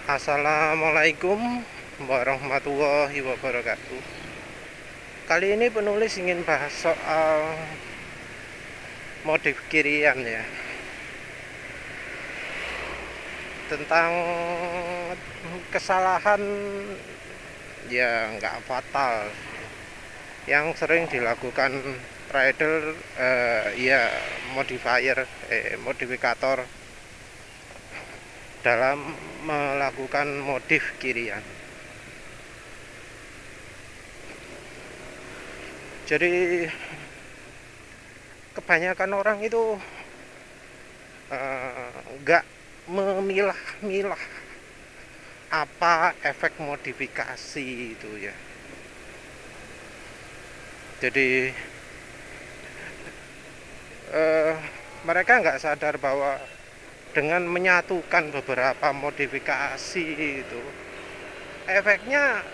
Assalamualaikum warahmatullahi wabarakatuh. Kali ini penulis ingin bahas soal modif kirian ya, tentang kesalahan ya nggak fatal yang sering dilakukan rider, ya modifikator dalam melakukan modif kirian. Jadi kebanyakan orang itu nggak memilah-milah apa efek modifikasi itu ya. Jadi mereka nggak sadar bahwa dengan menyatukan beberapa modifikasi itu efeknya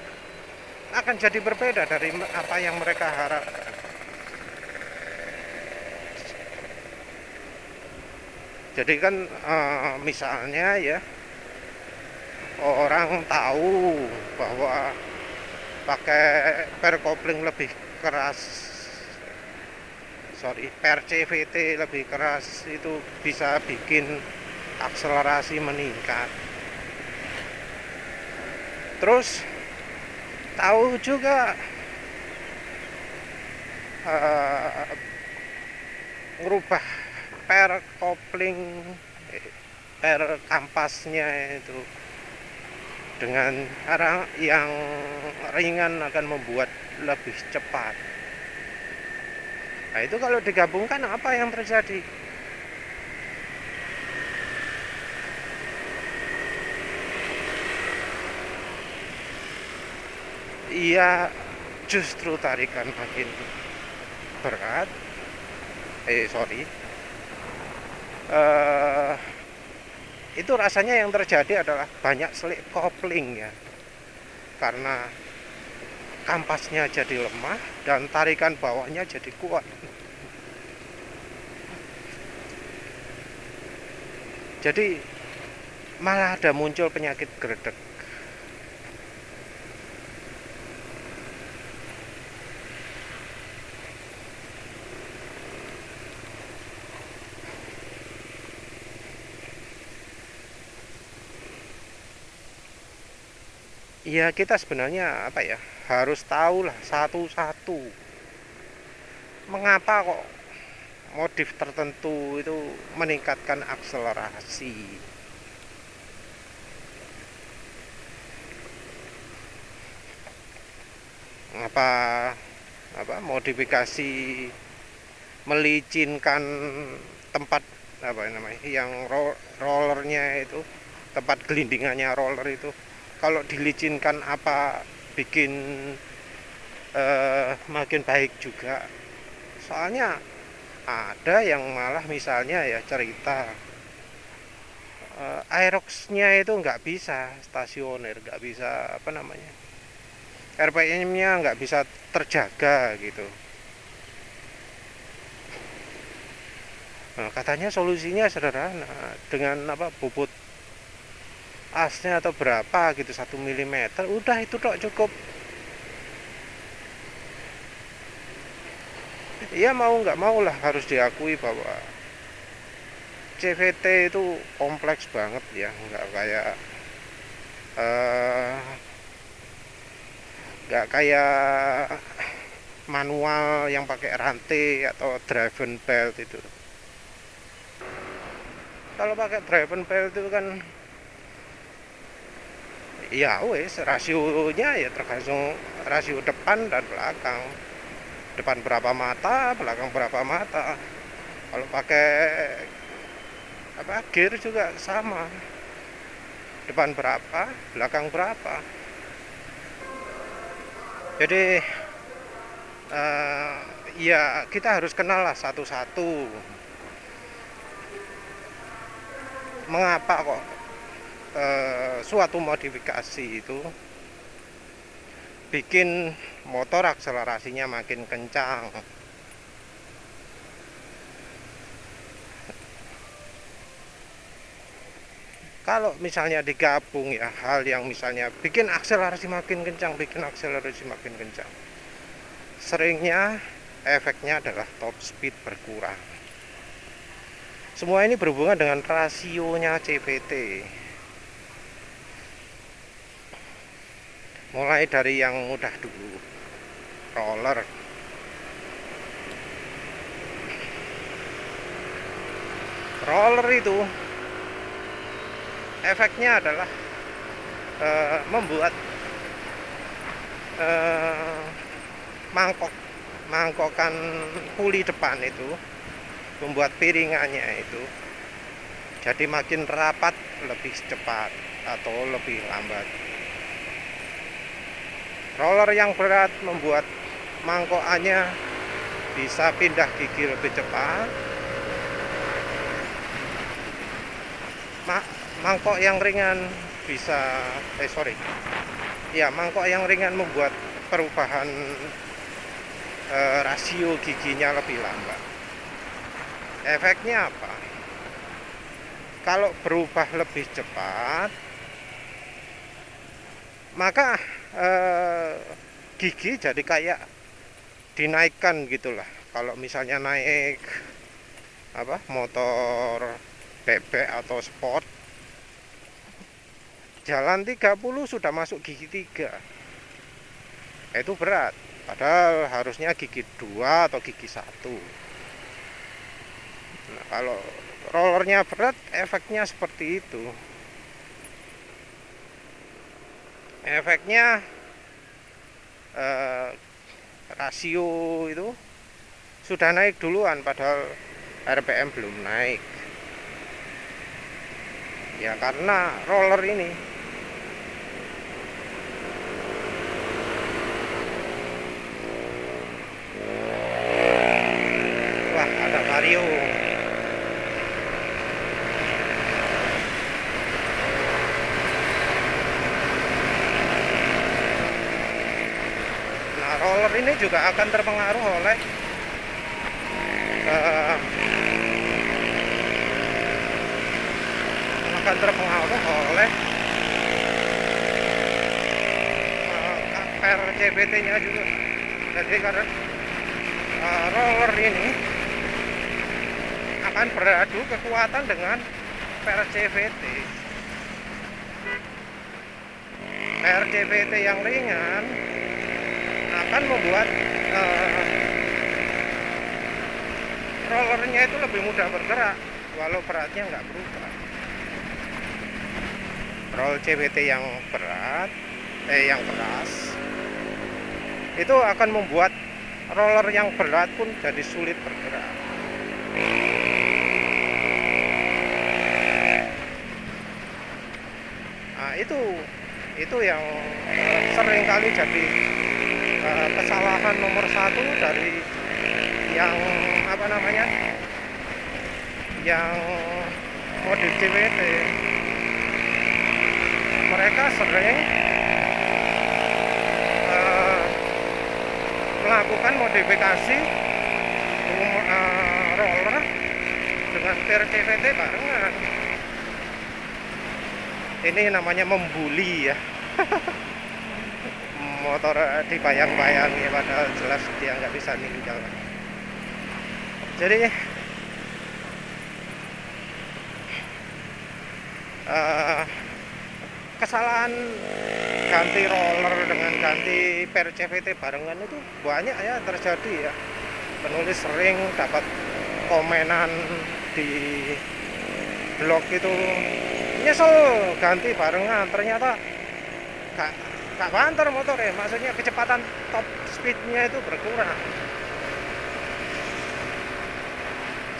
akan jadi berbeda dari apa yang mereka harapkan. Jadi kan misalnya ya, orang tahu bahwa pakai per kopling lebih keras, per CVT lebih keras itu bisa bikin akselerasi meningkat. Terus tahu juga ngerubah per kopling, per kampasnya itu dengan arah yang ringan akan membuat lebih cepat. Nah itu kalau digabungkan apa yang terjadi? Iya, justru tarikan makin berat. Itu rasanya yang terjadi adalah banyak slip kopling ya, karena kampasnya jadi lemah dan tarikan bawahnya jadi kuat. Jadi malah ada muncul penyakit gerdek. Ya kita sebenarnya harus tahu lah satu-satu mengapa kok modif tertentu itu meningkatkan akselerasi. Modifikasi melicinkan tempat yang rollernya itu, tempat gelindingannya roller itu, kalau dilicinkan bikin makin baik juga. Soalnya ada yang malah misalnya ya cerita Aerox-nya itu nggak bisa stasioner, nggak bisa RPM-nya nggak bisa terjaga gitu. Nah, katanya solusinya sederhana, dengan bobot asnya atau berapa gitu, 1 mm, udah itu tok cukup. Ya mau nggak mau lah harus diakui bahwa CVT itu kompleks banget ya, nggak kayak manual yang pakai rantai atau driven belt itu. Kalau pakai driven belt itu kan ya wes, rasionya ya tergantung rasio depan dan belakang. Depan berapa mata, belakang berapa mata. Kalau pakai gear juga sama, depan berapa, belakang berapa. Jadi ya kita harus kenal lah satu-satu mengapa kok suatu modifikasi itu bikin motor akselerasinya makin kencang. Kalau misalnya digabung ya, hal yang misalnya bikin akselerasi makin kencang, seringnya efeknya adalah top speed berkurang. Semua ini berhubungan dengan rasionya CVT. Mulai dari yang mudah dulu, roller. Roller itu efeknya adalah membuat mangkokan puli depan itu, membuat piringannya itu jadi makin rapat, lebih cepat atau lebih lambat. Roller yang berat membuat mangkokannya bisa pindah gigi lebih cepat. Mangkok yang ringan bisa mangkok yang ringan membuat perubahan rasio giginya lebih lambat. Efeknya apa? Kalau berubah lebih cepat, maka gigi jadi kayak dinaikkan gitulah. Kalau misalnya naik motor bebek atau sport, jalan 30 sudah masuk gigi 3, itu berat, padahal harusnya gigi 2 atau gigi 1. Nah, kalau rollernya berat, efeknya seperti itu. Efeknya rasio itu sudah naik duluan, padahal RPM belum naik. Ya karena roller ini wah, ada vario. Nah, roller ini juga akan terpengaruh oleh per CVT nya juga. Jadi karena roller ini akan beradu kekuatan dengan per CVT. Per CVT yang ringan akan membuat rollernya itu lebih mudah bergerak walau beratnya nggak berubah. Roll CVT yang berat, yang keras, itu akan membuat roller yang berat pun jadi sulit bergerak. Nah, itu yang sering kali jadi kesalahan nomor 1 dari yang yang modif CVT. Mereka sering melakukan modifikasi roller dengan per CVT barengan. Ini namanya membuli ya. Motor dibayang-bayangi padahal jelas dia nggak bisa ninggal. Jadi kesalahan ganti roller dengan ganti per CVT barengan itu banyak ya terjadi ya. Penulis sering dapat komenan di blog itu, nyesel ganti barengan, ternyata gak banter motornya, maksudnya kecepatan top speednya itu berkurang.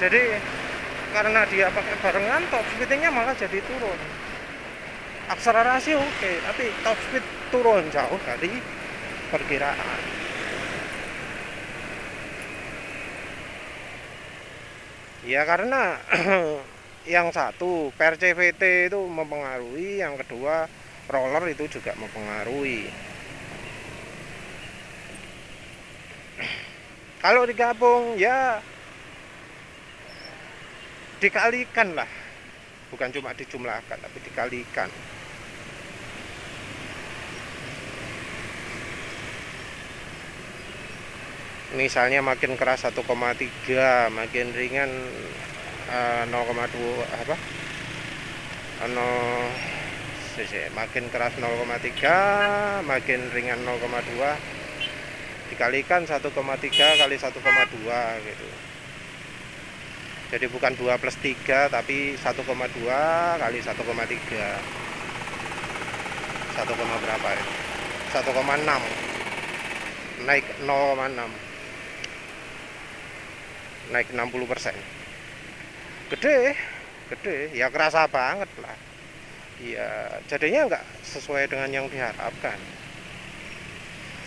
Jadi karena dia pakai barengan, top speednya malah jadi turun. Akselerasi oke, tapi top speed turun jauh dari perkiraan. Ya karena yang satu per CVT itu mempengaruhi, yang kedua roller itu juga mempengaruhi. Kalau digabung ya dikalikan lah bukan cuma dijumlahkan tapi dikalikan. Misalnya makin keras 1,3, makin ringan 0,2 apa? Makin keras 0,3, makin ringan 0,2 dikalikan 1,3 kali 1,2 gitu. Jadi bukan 2 plus 3 tapi 1,2 kali 1,3. 1, berapa ya? 1,6 naik 0,6, naik 60%. Gede ya, kerasa banget lah ya, jadinya nggak sesuai dengan yang diharapkan.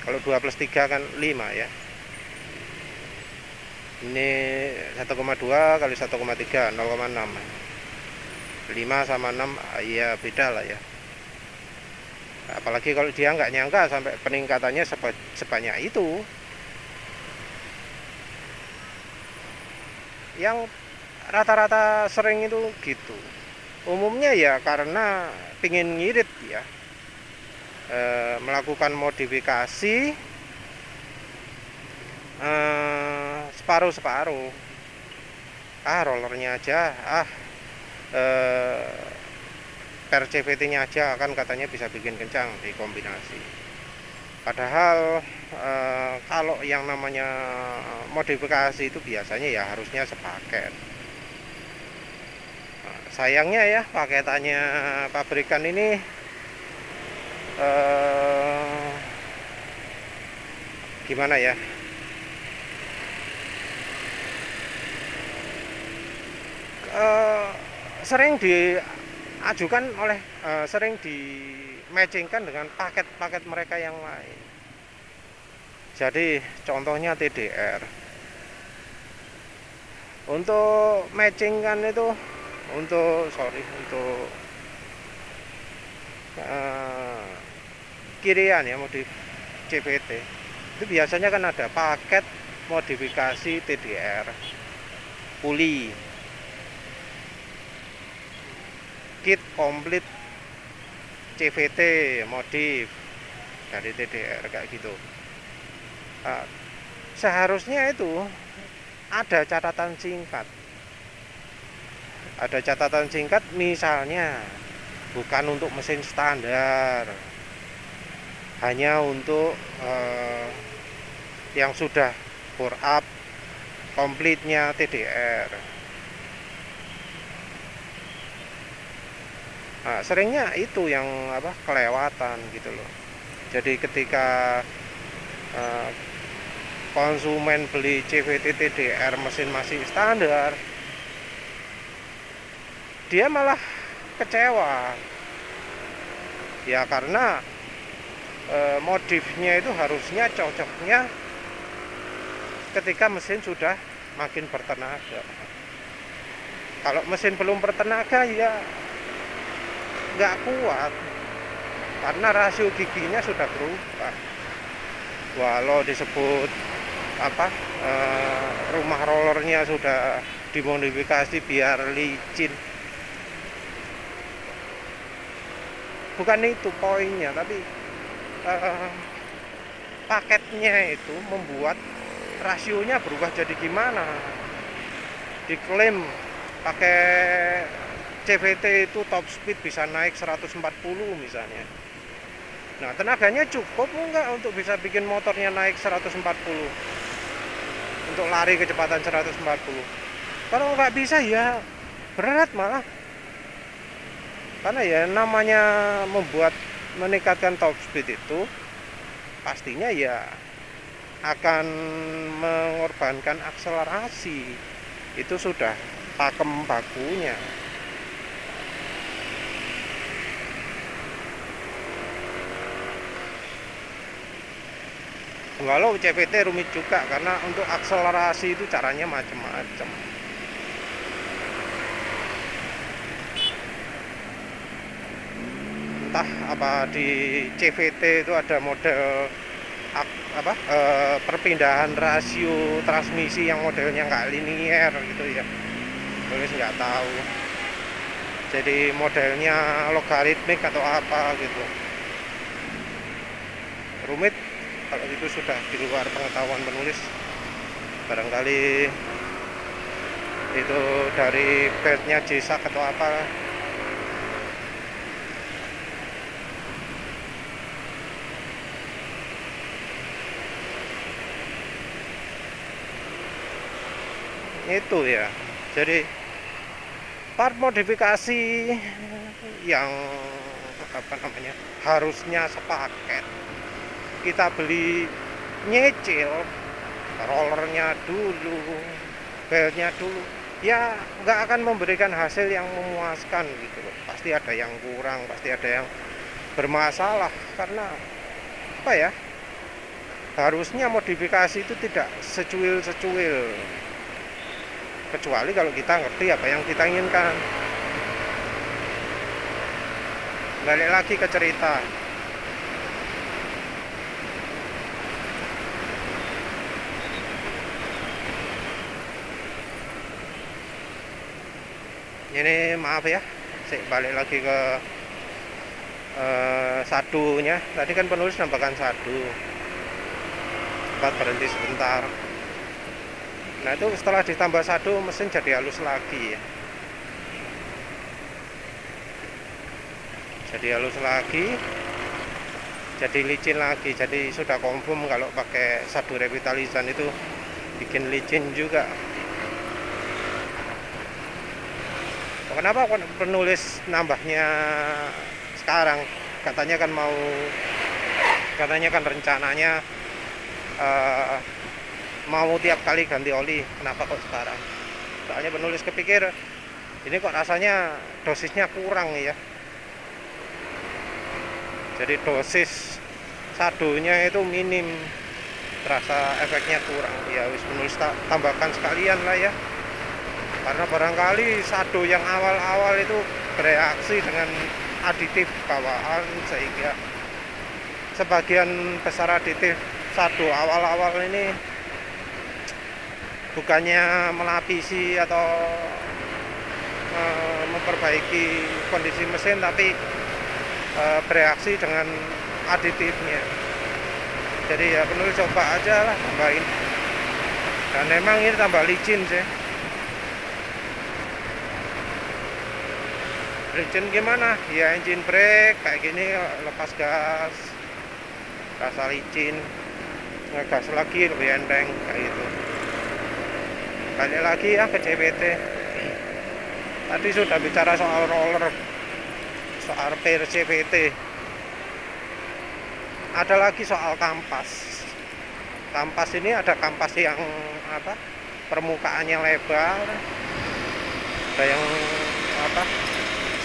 Kalau 2 plus 3 kan 5 ya, ini 1,2 kali 1,3 0,6, 5 sama 6 ya beda lah ya. Apalagi kalau dia nggak nyangka sampai peningkatannya sebanyak itu. Yang rata-rata sering itu gitu. Umumnya ya karena pingin ngirit ya, melakukan modifikasi separuh-separuh. Rollernya aja, per CVT-nya aja kan katanya bisa bikin kencang di kombinasi. Padahal kalau yang namanya modifikasi itu biasanya ya harusnya sepaket. Sayangnya ya paketannya pabrikan ini gimana ya, sering diajukan oleh sering di matchingkan dengan paket-paket mereka yang lain. Jadi contohnya TDR, untuk matchingkan itu untuk kirian ya, modif CVT itu biasanya kan ada paket modifikasi TDR, puli, kit komplit CVT modif dari TDR kayak gitu. Seharusnya itu ada catatan singkat, misalnya bukan untuk mesin standar, hanya untuk yang sudah bore up komplitnya TDR. Seringnya itu yang kelewatan gitu loh. Jadi ketika konsumen beli CVT TDR mesin masih standar, dia malah kecewa ya, karena modifnya itu harusnya cocoknya ketika mesin sudah makin bertenaga. Kalau mesin belum bertenaga ya nggak kuat, karena rasio giginya sudah berubah. Walau disebut rumah rollernya sudah dimodifikasi biar licin, bukan itu poinnya, tapi paketnya itu membuat rasionya berubah. Jadi gimana, diklaim pakai CVT itu top speed bisa naik 140 misalnya. Nah, tenaganya cukup enggak untuk bisa bikin motornya naik 140, untuk lari kecepatan 140? Kalau nggak bisa ya berat malah. Karena ya namanya meningkatkan top speed itu pastinya ya akan mengorbankan akselerasi. Itu sudah pakem bakunya. Walau CVT rumit juga, karena untuk akselerasi itu caranya macam-macam. Entah apa di CVT itu ada model perpindahan rasio transmisi yang modelnya nggak linier gitu ya, tulis nggak tahu. jadi modelnya logaritmik atau apa gitu. Rumit kalau itu sudah di luar pengetahuan penulis. Barangkali itu dari beltnya J-Shock atau apa. Itu ya, jadi part modifikasi yang harusnya sepaket kita beli nyicil, rollernya dulu, beltnya dulu, ya nggak akan memberikan hasil yang memuaskan gitu loh. Pasti ada yang kurang, pasti ada yang bermasalah, karena apa ya, harusnya modifikasi itu tidak secuil-secuil, kecuali kalau kita ngerti apa yang kita inginkan. Balik lagi ke cerita. Ini maaf ya, balik lagi ke sadunya. Tadi kan penulis nambahkan sadu, sempat berhenti sebentar. Nah itu setelah ditambah sadu, mesin jadi halus lagi ya. Jadi halus lagi, jadi licin lagi. Jadi sudah confirm kalau pakai sadu revitalizan itu bikin licin juga. Kenapa penulis nambahnya sekarang? Katanya kan rencananya mau tiap kali ganti oli. Kenapa kok sekarang? Soalnya penulis kepikir ini kok rasanya dosisnya kurang ya. Jadi dosis sadunya itu minim, terasa efeknya kurang. Ya wis penulis tambahkan sekalian lah ya. Karena barangkali sadu yang awal-awal itu bereaksi dengan aditif bawaan, sehingga sebagian besar aditif sadu awal-awal ini bukannya melapisi atau memperbaiki kondisi mesin, tapi bereaksi dengan aditifnya. Jadi ya penulis coba aja lah tambahin, dan memang ini tambah licin sih. Licin gimana? Ya engine brake kayak gini, lepas gas rasa licin, ngegas lagi lebih enteng kayak gitu. Balik lagi ya ke CVT. Tadi sudah bicara soal roller, soal repair CVT. Ada lagi soal kampas. Kampas ini ada kampas yang permukaannya lebar, ada yang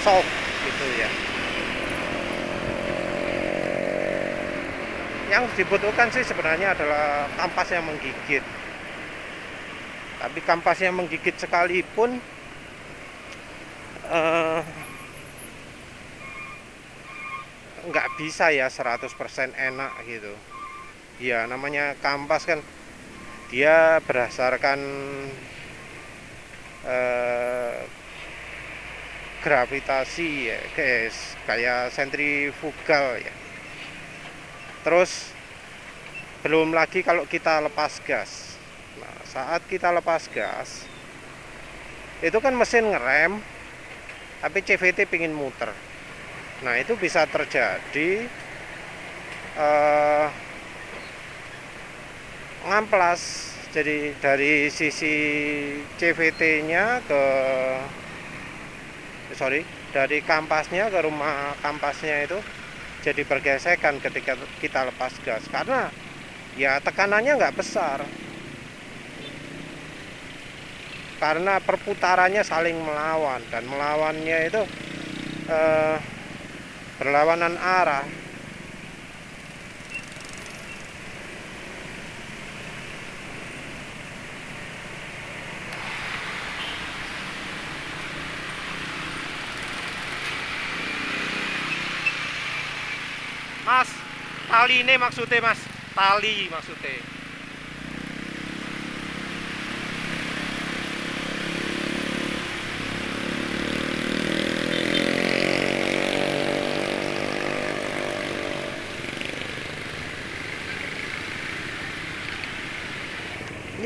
soft gitu ya. Yang dibutuhkan sih sebenarnya adalah kampas yang menggigit. Tapi kampas yang menggigit sekalipun nggak bisa ya 100% enak gitu. Ya namanya kampas kan dia berdasarkan gravitasi ya guys, kayak sentrifugal ya. Terus belum lagi kalau kita lepas gas. Nah, saat kita lepas gas itu kan mesin ngerem, tapi CVT pingin muter. Nah itu bisa terjadi ngamplas. Jadi dari sisi CVT nya dari kampasnya ke rumah kampasnya itu jadi bergesekan ketika kita lepas gas, karena ya tekanannya nggak besar, karena perputarannya saling melawan, dan melawannya itu berlawanan arah. Mas, tali ini maksudnya mas, tali maksudnya.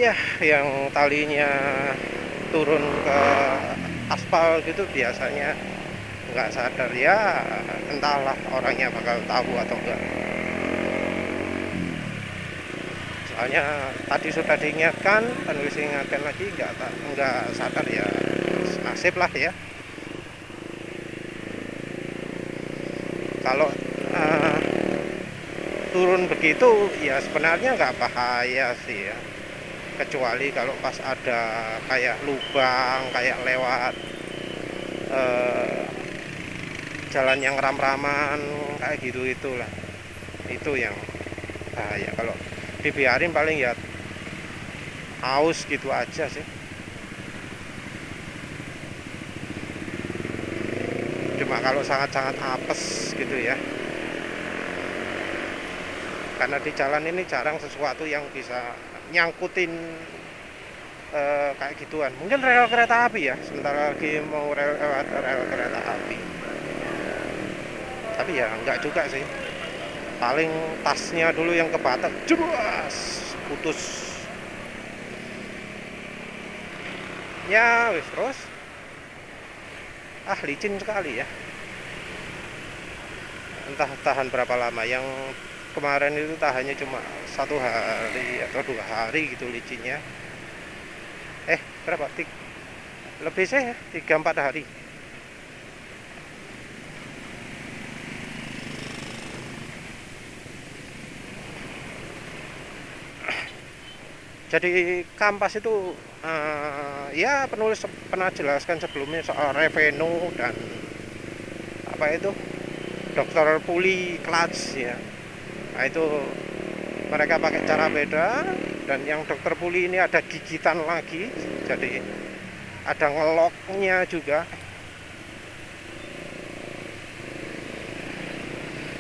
ya yang talinya turun ke aspal gitu biasanya nggak sadar ya, entahlah orangnya bakal tahu atau enggak. Soalnya tadi sudah diingatkan, penulis ingatkan lagi nggak sadar ya, nasib lah ya. Kalau turun begitu ya sebenarnya nggak bahaya sih ya, kecuali kalau pas ada kayak lubang, kayak lewat jalan yang ram-raman kayak gitu, itulah itu yang bahaya. Kalau dibiarin paling ya haus gitu aja sih. Cuma kalau sangat-sangat apes gitu ya, karena di jalan ini jarang sesuatu yang bisa nyangkutin kayak gituan. Mungkin rel kereta api ya, sebentar lagi mau rel kereta api, tapi ya enggak juga sih. Paling tasnya dulu yang kebatak, jelas putus ya wis. Terus licin sekali ya, entah tahan berapa lama. Yang kemarin itu tahannya cuma 1 hari atau 2 hari gitu licinnya. Berapa? Lebih sih ya, 3-4 hari. Jadi Kampas itu ya penulis pernah jelaskan sebelumnya soal revenue dan apa itu dokter puli clutch ya. Nah itu mereka pakai cara beda, dan yang dokter puli ini ada gigitan lagi, jadi ada ngeloknya juga.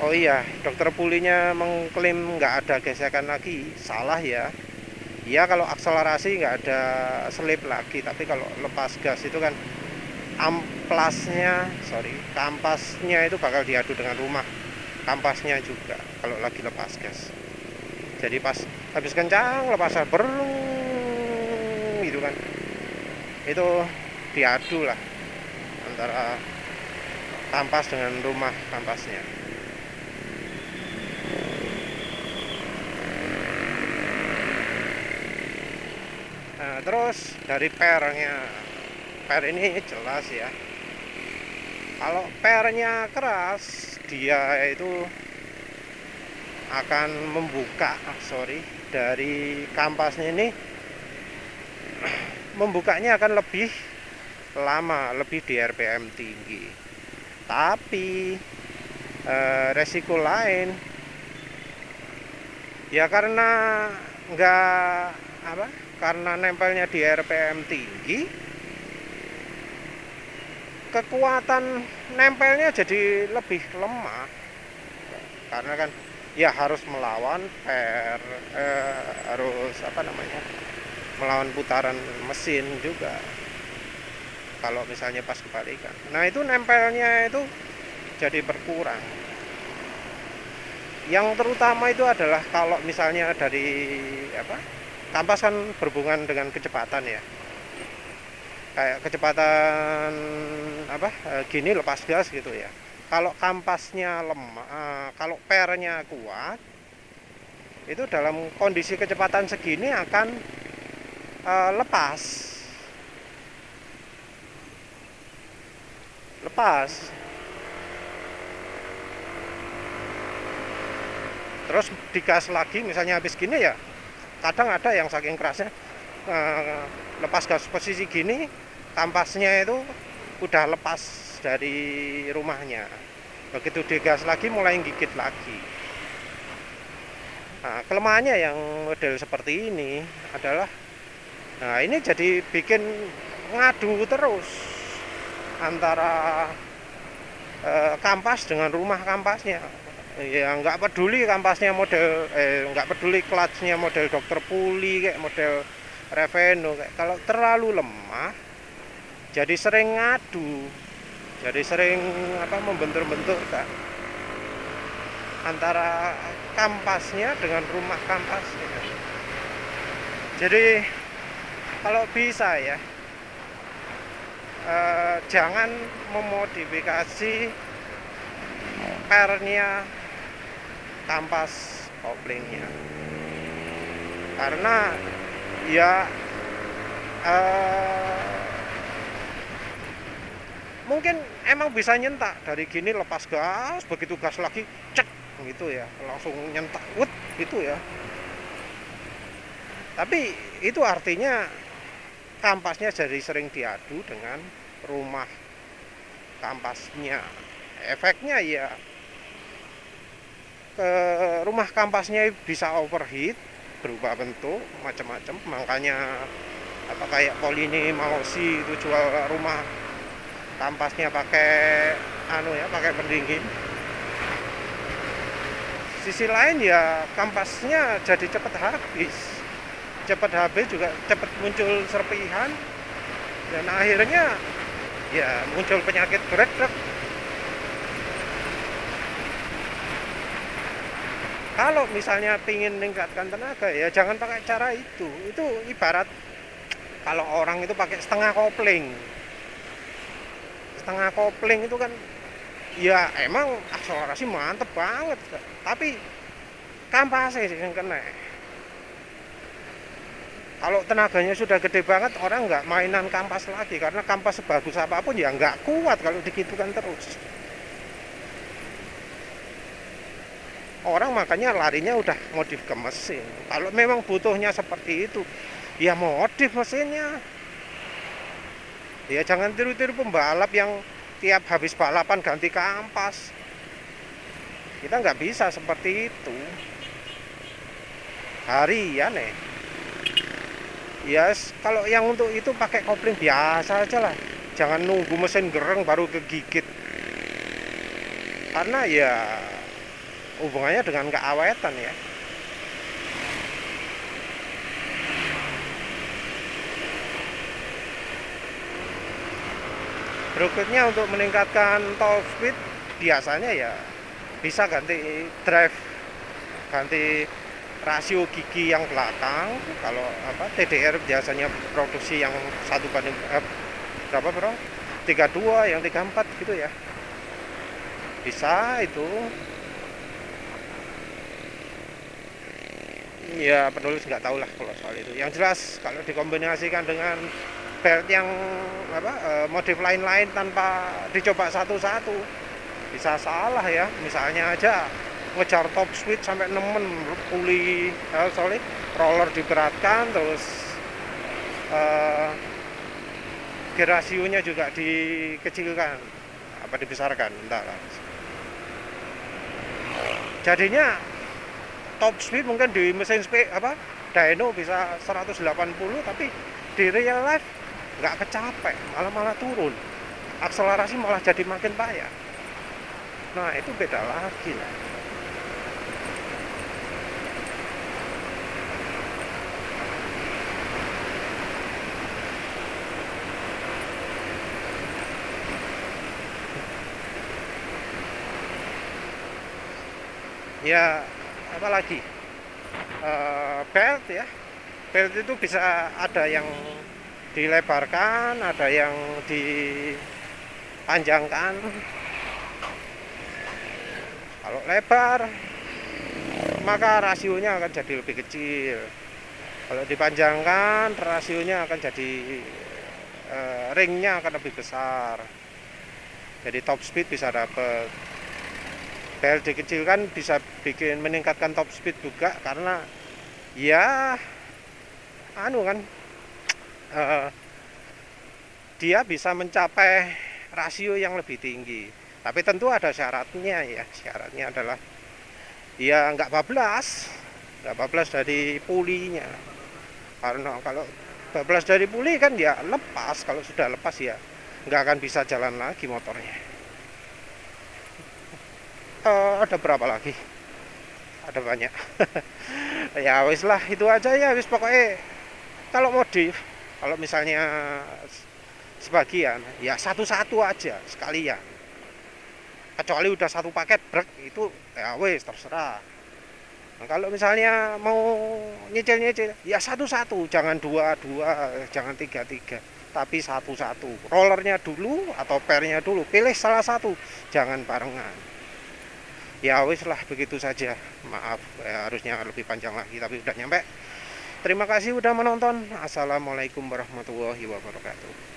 Oh iya, dokter pulinya mengklaim nggak ada gesekan lagi, salah ya. Iya kalau akselerasi nggak ada selip lagi, tapi kalau lepas gas itu kan kampasnya itu bakal diadu dengan rumah kampasnya juga kalau lagi lepas gas. Jadi pas habis kencang lepasnya berung gitu kan, itu diadu lah antara kampas dengan rumah kampasnya. Nah, terus dari per ini jelas ya, kalau pernya keras dia itu akan membuka dari kampasnya ini, membukanya akan lebih lama, lebih di RPM tinggi. Tapi resiko lain ya, karena karena nempelnya di RPM tinggi, kekuatan nempelnya jadi lebih lemah, karena kan ya harus melawan harus melawan putaran mesin juga kalau misalnya pas kebalikan. Nah itu nempelnya itu jadi berkurang. Yang terutama itu adalah kalau misalnya dari kampas kan berhubungan dengan kecepatan ya, kayak kecepatan gini lepas gas gitu ya. Kalau kampasnya lemah, kalau pernya kuat, itu dalam kondisi kecepatan segini akan lepas. Terus digas lagi, misalnya habis gini ya, kadang ada yang saking kerasnya lepas gas posisi gini, kampasnya itu udah lepas dari rumahnya. Begitu digas lagi mulai gigit lagi. Nah, kelemahannya yang model seperti ini adalah, nah ini jadi bikin ngadu terus antara kampas dengan rumah kampasnya. Ya nggak peduli kampasnya model nggak peduli clutchnya model dokter puli kayak model revenue, kayak kalau terlalu lemah jadi sering ngadu, jadi sering membentur-bentur kan, antara kampasnya dengan rumah kampasnya. Jadi kalau bisa ya, jangan memodifikasi pernya kampas koplingnya, karena ya mungkin emang bisa nyentak dari gini, lepas gas, begitu gas lagi cek gitu ya, langsung nyentak wut gitu ya. Tapi itu artinya kampasnya jadi sering diadu dengan rumah kampasnya. Efeknya ya ke rumah kampasnya bisa overheat, berubah bentuk macam-macam. Makanya apa kayak Polini Mausi itu jual rumah kampasnya pakai pakai pendingin. Sisi lain ya kampasnya jadi cepat habis juga cepat muncul serpihan, dan akhirnya ya muncul penyakit beredek. Kalau misalnya pingin meningkatkan tenaga ya jangan pakai cara itu ibarat kalau orang itu pakai setengah kopling itu kan ya emang akselerasi mantep banget, tapi kampasnya sih yang kena. Kalau tenaganya sudah gede banget, orang nggak mainan kampas lagi, karena kampas sebagus apapun ya nggak kuat kalau digitukan terus. Orang makanya larinya udah modif ke mesin. Kalau memang butuhnya seperti itu, ya modif mesinnya. Ya jangan tiru-tiru pembalap yang tiap habis balapan ganti kampas. Kita nggak bisa seperti itu. Harian yes, kalau yang untuk itu pakai kopling biasa aja lah. Jangan nunggu mesin gereng baru kegigit. Karena ya hubungannya dengan keawetan ya. Berikutnya untuk meningkatkan top speed biasanya ya bisa ganti drive, ganti rasio gigi yang belakang. Kalau TDR biasanya produksi yang 1:32, yang 34 gitu ya, bisa itu ya. Penulis nggak tahu lah kalau soal itu. Yang jelas kalau dikombinasikan dengan belt yang modif lain-lain tanpa dicoba satu-satu bisa salah ya. Misalnya aja ngejar top speed sampai nemen, roller diberatkan, terus gear rasionya juga dikecilkan, dibesarkan, entah. Jadinya top speed mungkin di mesin dyno bisa 180, tapi di real life nggak kecapek, malah turun, akselerasi malah jadi makin payah. Nah itu beda lagi lah. Ya apalagi belt ya, belt itu bisa ada yang dilebarkan, ada yang dipanjangkan. Kalau lebar maka rasionya akan jadi lebih kecil, kalau dipanjangkan rasionya akan jadi ringnya akan lebih besar, jadi top speed bisa dapat. Belt dikecilkan bisa meningkatkan top speed juga, karena ya dia bisa mencapai rasio yang lebih tinggi. Tapi tentu ada syaratnya ya. Syaratnya adalah ya nggak bablas dari pulinya. Karena kalau bablas dari puli kan ya lepas, kalau sudah lepas ya nggak akan bisa jalan lagi motornya. Ada berapa lagi? Ada banyak. Ya wis lah, itu aja ya wis. Pokoknya kalau modif, kalau misalnya sebagian ya satu-satu aja sekalian, kecuali udah satu paket brek itu ya wis terserah. Nah, kalau misalnya mau nyicil-nyicil, ya satu-satu, jangan dua-dua, jangan tiga-tiga, tapi satu-satu. Rollernya dulu atau pernya dulu, pilih salah satu, jangan barengan. Ya wis lah, begitu saja. Maaf, harusnya lebih panjang lagi, tapi udah nyampe. Terima kasih udah menonton. Assalamualaikum warahmatullahi wabarakatuh.